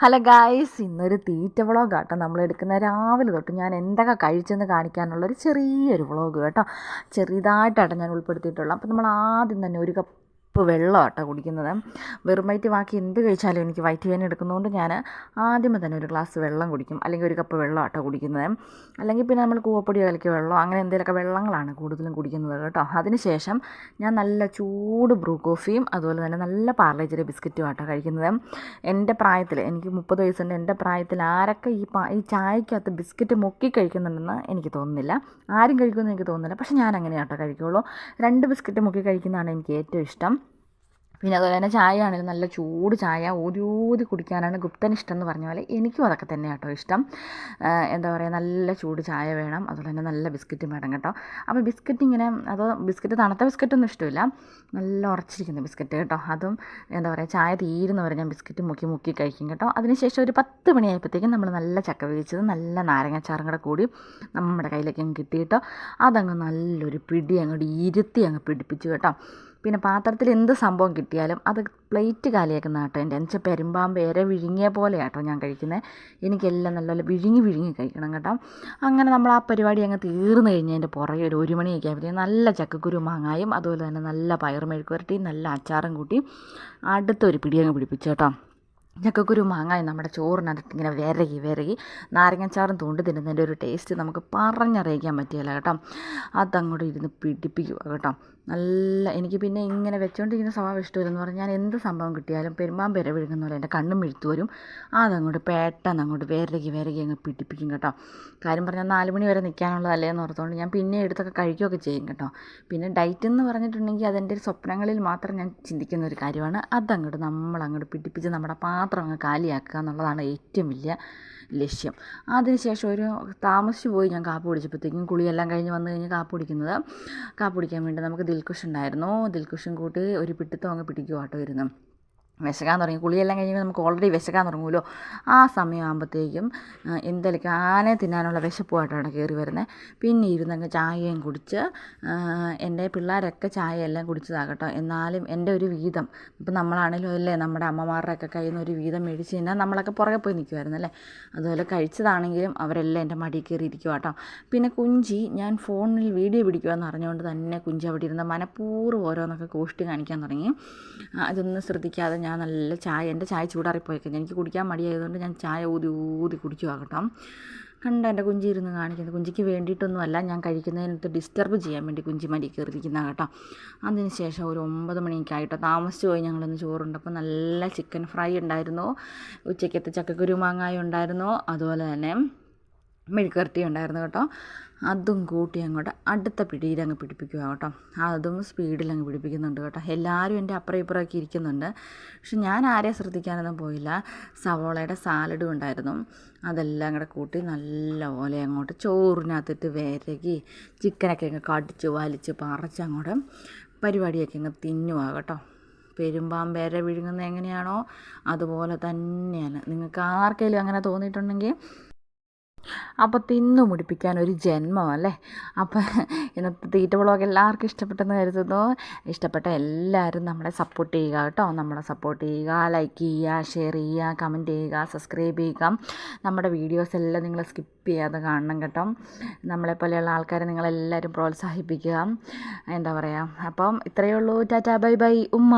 Hello guys, ഇന്നൊരു തീറ്റ vlog കേട്ടോ. നമ്മളെടുക്കുന്ന രാവിലെ തൊട്ട് ഞാൻ എന്തൊക്കെ കഴിച്ചെന്ന് കാണിക്കാനുള്ളൊരു ചെറിയൊരു വ്ളോഗ് കേട്ടോ. ചെറുതായിട്ടാണ് ഞാൻ ഉൾപ്പെടുത്തിയിട്ടുള്ളത്. അപ്പോൾ നമ്മൾ ആദ്യം തന്നെ ഒരു കപ്പ് വെള്ളം കേട്ടോ കുടിക്കുന്നത്. വെറും വയറ്റ് ബാക്കി എന്ത് കഴിച്ചാലും എനിക്ക് വയറ്റ് വേദന എടുക്കുന്നതുകൊണ്ട് ഞാൻ ആദ്യമേ തന്നെ ഒരു ഗ്ലാസ് വെള്ളം കുടിക്കും, അല്ലെങ്കിൽ ഒരു കപ്പ് വെള്ളം കേട്ടോ കുടിക്കുന്നത്. അല്ലെങ്കിൽ പിന്നെ നമ്മൾ കൂവപ്പൊടി കലക്കിയ വെള്ളം, അങ്ങനെ എന്തെങ്കിലുമൊക്കെ വെള്ളങ്ങളാണ് കൂടുതലും കുടിക്കുന്നത് കേട്ടോ. അതിനുശേഷം ഞാൻ നല്ല ചൂട് ബ്രൂ കോഫിയും അതുപോലെ തന്നെ നല്ല പാർലേജിലെ ബിസ്ക്കറ്റും ആട്ടോ കഴിക്കുന്നത്. എൻ്റെ പ്രായത്തിൽ, എനിക്ക് 30 വയസ്സുണ്ട്, എൻ്റെ പ്രായത്തിൽ ആരൊക്കെ ഈ ചായക്കകത്ത് ബിസ്ക്കറ്റ് മുക്കി കഴിക്കുന്നുണ്ടെന്ന് എനിക്ക് തോന്നുന്നില്ല. ആരും കഴിക്കുമെന്ന് എനിക്ക് തോന്നുന്നില്ല. പക്ഷേ ഞാൻ അങ്ങനെ ആട്ടോ കഴിക്കുകയുള്ളൂ. 2 ബിസ്ക്കറ്റ് മുക്കി കഴിക്കുന്നതാണ് എനിക്ക് ഏറ്റവും ഇഷ്ടം. പിന്നെ അതുപോലെ തന്നെ ചായ ആണെങ്കിലും നല്ല ചൂട് ചായ ഊതി കുടിക്കാനാണ് ഗുപ്തനിഷ്ടം എന്ന് പറഞ്ഞ പോലെ എനിക്കും അതൊക്കെ തന്നെ കേട്ടോ ഇഷ്ടം. എന്താ പറയുക, നല്ല ചൂട് ചായ വേണം, അതുപോലെ തന്നെ നല്ല ബിസ്ക്കറ്റും വേണം കേട്ടോ. അപ്പോൾ ബിസ്ക്കറ്റ് ഇങ്ങനെ, ബിസ്ക്കറ്റ് തണുത്ത ബിസ്ക്കറ്റൊന്നും ഇഷ്ടമില്ല, നല്ല ഉറച്ചിരിക്കുന്ന ബിസ്ക്കറ്റ് കേട്ടോ. അതും എന്താ പറയുക, ചായ തീരുന്നവരെ ഞാൻ ബിസ്ക്കറ്റ് മുക്കി കഴിക്കും കേട്ടോ. അതിനുശേഷം ഒരു 10 മണിയായപ്പോഴത്തേക്കും നമ്മൾ നല്ല ചക്ക വേവിച്ചത് നല്ല നാരങ്ങാച്ചാറും കൂടെ കൂടി നമ്മുടെ കയ്യിലേക്ക് അങ്ങ് കിട്ടിയിട്ടോ. അതങ്ങ് നല്ലൊരു പിടി അങ്ങോട്ട് ഇരുത്തി അങ്ങ് പിടിപ്പിച്ചു കേട്ടോ. പിന്നെ പാത്രത്തിൽ എന്ത് സംഭവം കിട്ടിയാലും അത് പ്ലേറ്റ് കാലിയാക്കുന്ന കേട്ടോ. എൻ്റെ പെരുമ്പാമ്പ് ഇര വിഴുങ്ങിയ പോലെ കേട്ടോ ഞാൻ കഴിക്കുന്നത്. എനിക്കെല്ലാം നല്ലപോലെ വിഴുങ്ങി കഴിക്കണം കേട്ടോ. അങ്ങനെ നമ്മൾ ആ പരിപാടി അങ്ങ് തീർന്നു കഴിഞ്ഞതിൻ്റെ പുറകെ ഒരു 1 മണിയൊക്കെ ആകുമ്പോഴത്തേക്കും നല്ല ചക്കക്കുരു മാങ്ങായും അതുപോലെ തന്നെ നല്ല പയർ മെഴുക്ക് പുരട്ടിയും നല്ല അച്ചാറും കൂട്ടി അടുത്തൊരു പിടി അങ്ങ് പിടിപ്പിച്ചു കേട്ടോ. ചക്കക്കുരു മാങ്ങായും നമ്മുടെ ചോറിനകത്ത് ഇങ്ങനെ വിരകി നാരങ്ങാച്ചാറും തോണ്ടി തിന്നുന്നതിൻ്റെ ഒരു ടേസ്റ്റ് നമുക്ക് പറഞ്ഞറിയിക്കാൻ പറ്റിയല്ല കേട്ടോ. അതങ്ങോട്ട് ഇരുന്ന് പിടിപ്പിക്കുക കേട്ടോ. നല്ല, എനിക്ക് പിന്നെ ഇങ്ങനെ വെച്ചുകൊണ്ടിരിക്കുന്ന സ്വഭാവം ഇഷ്ടമില്ലെന്ന് പറഞ്ഞാൽ ഞാൻ എന്ത് സംഭവം കിട്ടിയാലും പെരുമ്പാമ്പ് ഇര വിഴുങ്ങുന്ന പോലെ എൻ്റെ കണ്ണും മിഴുത്തു വരും. അതങ്ങോട്ട് പെട്ടെന്ന് അങ്ങോട്ട് വിരകി അങ്ങ് പിടിപ്പിക്കും കേട്ടോ. കാര്യം പറഞ്ഞാൽ 4 മണി വരെ നിൽക്കാനുള്ളതല്ലേ എന്ന് ഓർത്തുകൊണ്ട് ഞാൻ പിന്നെ എടുത്തൊക്കെ കഴിക്കുകയൊക്കെ ചെയ്യും കേട്ടോ. പിന്നെ ഡയറ്റ് എന്ന് പറഞ്ഞിട്ടുണ്ടെങ്കിൽ അതെൻ്റെ ഒരു സ്വപ്നങ്ങളിൽ മാത്രം ഞാൻ ചിന്തിക്കുന്ന ഒരു കാര്യമാണ്. അതങ്ങോട്ട് നമ്മളങ്ങോട്ട് പിടിപ്പിച്ച് നമ്മുടെ പാത്രം അങ്ങ് കാലിയാക്കുക എന്നുള്ളതാണ് ഏറ്റവും വലിയ ലക്ഷ്യം. അതിനുശേഷം ഒരു താമസിച്ച് പോയി ഞാൻ കാപ്പി കുടിച്ചപ്പോഴത്തേക്കും, കുളിയെല്ലാം കഴിഞ്ഞ് വന്നു കഴിഞ്ഞ് കാപ്പി കുടിക്കാൻ വേണ്ടി നമുക്ക് ദിൽക്കുഷ് ഉണ്ടായിരുന്നു. ദിൽക്കുഷും കൂട്ടി ഒരു പിടുത്തം അങ്ങ് പിടിക്കുക കേട്ടോ ഇരുന്ന്. വിശക്കാൻ തുടങ്ങി. കുളിയെല്ലാം കഴിയുമ്പോൾ നമുക്ക് ഓൾറെഡി വിശക്കാൻ തുടങ്ങുമല്ലോ. ആ സമയമാകുമ്പോഴത്തേക്കും എന്തെങ്കിലും ആനെ തിന്നാനുള്ള വിശപ്പുമായിട്ടാണ് കയറി വരുന്നത്. പിന്നെ ഇരുന്നങ്ങ് ചായയും കുടിച്ച്, എൻ്റെ പിള്ളേരൊക്കെ ചായയെല്ലാം കുടിച്ചതാകട്ടോ. എന്നാലും എൻ്റെ ഒരു വീതം, ഇപ്പം നമ്മളാണെങ്കിലും അല്ലേ നമ്മുടെ അമ്മമാരുടെയൊക്കെ കയ്യിൽ നിന്ന് ഒരു വീതം മേടിച്ച് കഴിഞ്ഞാൽ നമ്മളൊക്കെ പുറകെ പോയി നിൽക്കുമായിരുന്നല്ലേ. അതുപോലെ കഴിച്ചതാണെങ്കിലും അവരെല്ലാം എൻ്റെ മടിയിൽ കയറി ഇരിക്കുക കേട്ടോ. പിന്നെ കുഞ്ചി, ഞാൻ ഫോണിൽ വീഡിയോ പിടിക്കുമെന്ന് അറിഞ്ഞുകൊണ്ട് തന്നെ കുഞ്ചി അവിടെ ഇരുന്ന് മനഃപൂർവ്വം ഓരോന്നൊക്കെ കോഷ്ടി കാണിക്കാൻ തുടങ്ങി. അതൊന്നും ശ്രദ്ധിക്കാതെ ഞാൻ നല്ല എൻ്റെ ചായ ചൂടാറിപ്പോയിക്കഴിഞ്ഞാൽ എനിക്ക് കുടിക്കാൻ മടിയായതുകൊണ്ട് ഞാൻ ചായ ഊതി കുടിച്ചു ആകട്ടോ. കണ്ട എൻ്റെ കുഞ്ചി ഇരുന്ന് കാണിക്കുന്നത്. കുഞ്ചിക്ക് വേണ്ടിയിട്ടൊന്നുമല്ല, ഞാൻ കഴിക്കുന്നതിനകത്ത് ഡിസ്റ്റർബ് ചെയ്യാൻ വേണ്ടി കുഞ്ചി മടി കയറിയിരിക്കുന്ന കേട്ടോ. അതിന് ശേഷം ഒരു 9 മണിയൊക്കെ ആയിട്ടോ, താമസിച്ച് പോയി ഞങ്ങളൊന്ന് ചോറുണ്ടപ്പോൾ നല്ല ചിക്കൻ ഫ്രൈ ഉണ്ടായിരുന്നു, ഉച്ചയ്ക്കത്തെ ചക്കക്കുരു മാങ്ങായും ഉണ്ടായിരുന്നു, അതുപോലെ തന്നെ മെഴുക്കുവരട്ടി ഉണ്ടായിരുന്നു കേട്ടോ. അതും കൂട്ടി അങ്ങോട്ട് അടുത്ത പിടിയിലങ്ങ് പിടിപ്പിക്കുക കേട്ടോ. അതും സ്പീഡിലങ്ങ് പിടിപ്പിക്കുന്നുണ്ട് കേട്ടോ. എല്ലാവരും എൻ്റെ അപ്പുറം ഇപ്പുറമൊക്കെ ഇരിക്കുന്നുണ്ട്. പക്ഷെ ഞാൻ ആരെയും ശ്രദ്ധിക്കാനൊന്നും പോയില്ല. സവോളയുടെ സാലഡും ഉണ്ടായിരുന്നു, അതെല്ലാം കൂടെ കൂട്ടി നല്ലപോലെ അങ്ങോട്ട് ചോറിനകത്തിട്ട് വിരകി ചിക്കനൊക്കെ അങ്ങ് കടിച്ച് വലിച്ച് പറിച്ച് അങ്ങോട്ട് പരിപാടിയൊക്കെ അങ്ങ് തിന്നുക കേട്ടോ. പെരുമ്പാമ്പ് ഇര വിഴുങ്ങുന്നത് എങ്ങനെയാണോ അതുപോലെ തന്നെയാണ്. നിങ്ങൾക്ക് ആർക്കെങ്കിലും അങ്ങനെ തോന്നിയിട്ടുണ്ടെങ്കിൽ അപ്പോൾ തിന്നു മുടിപ്പിക്കാൻ ഒരു ജന്മമല്ലേ. അപ്പോൾ ഇന്നത്തെ തീറ്റ വ്ളോഗ് എല്ലാവർക്കും ഇഷ്ടപ്പെട്ടെന്ന് കരുതുന്നു. ഇഷ്ടപ്പെട്ട എല്ലാവരും നമ്മളെ സപ്പോർട്ട് ചെയ്യുക കേട്ടോ. നമ്മളെ സപ്പോർട്ട് ചെയ്യുക, ലൈക്ക് ചെയ്യുക, ഷെയർ ചെയ്യുക, കമൻറ്റ് ചെയ്യുക, സബ്സ്ക്രൈബ് ചെയ്യുക. നമ്മുടെ വീഡിയോസ് എല്ലാം നിങ്ങൾ സ്കിപ്പ് ചെയ്യാതെ കാണണം കേട്ടോ. നമ്മളെപ്പോലെയുള്ള ആൾക്കാരെ നിങ്ങളെല്ലാവരും പ്രോത്സാഹിപ്പിക്കുക. എന്താ പറയുക, അപ്പം ഇത്രയേ ഉള്ളൂ. ടാറ്റാ ബൈ ബൈ ഉമ്മ.